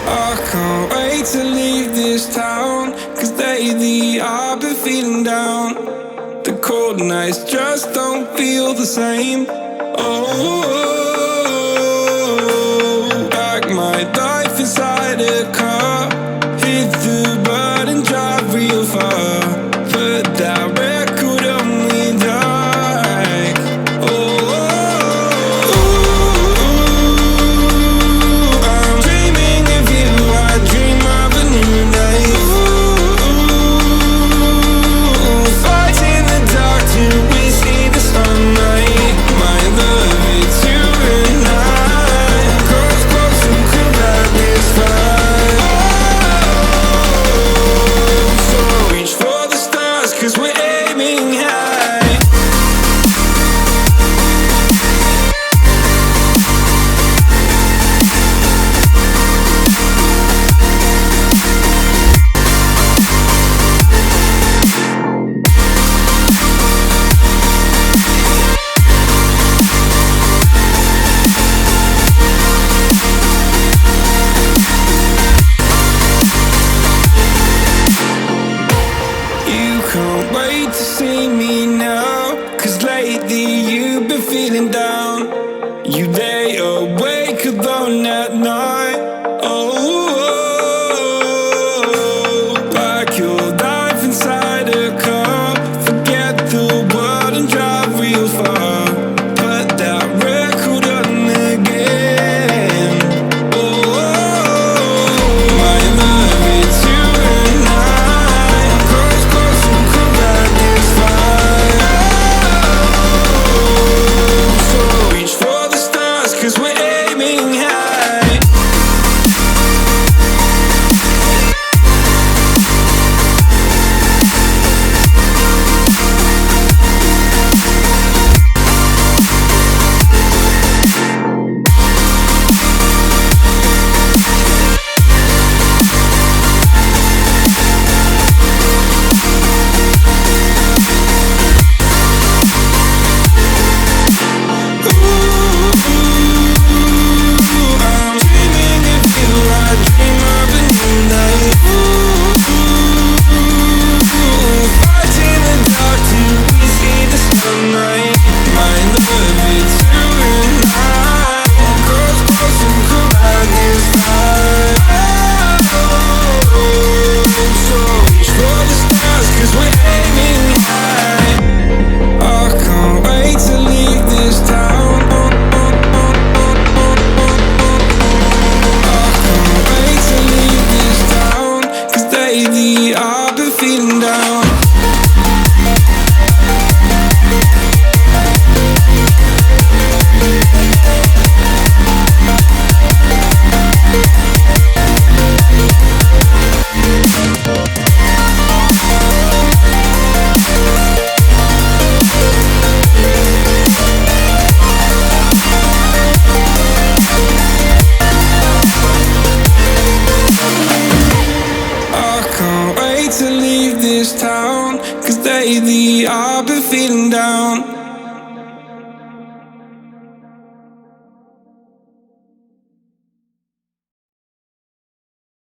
I can't wait to leave this town, 'cause lately I've been feeling down. The cold nights just don't feel the same. Oh, like my life inside a car, hit the button, drive real far, put that record on me like, oh, I'm dreaming of you, I dream of a new life. Fight in the dark till we see the sunlight. My love, it's you and I. Close, close, who could light this fire? So reach for the stars, 'cause we're aiming high. You can't wait to see me now, 'cause lately you've been feeling down. You lay awake alone at night. Oh, like your life inside a car. Forget the world and drive real far. Put that record on again. Oh, my love, it's you and I. Close, close, who could light this fire? So reach for the stars, 'cause we're aiming high. I'm dreaming of you, I dream of a new life. Fight in the dark till we see the sunlight. My love, it's you and I. Close, close, who could light this fire? So reach for the stars, 'cause we're aiming high. I can't wait to leave this town. I can't wait to leave this town, 'cause lately I've been feeling down. I can't wait to leave this town, 'cause lately I've been feeling down.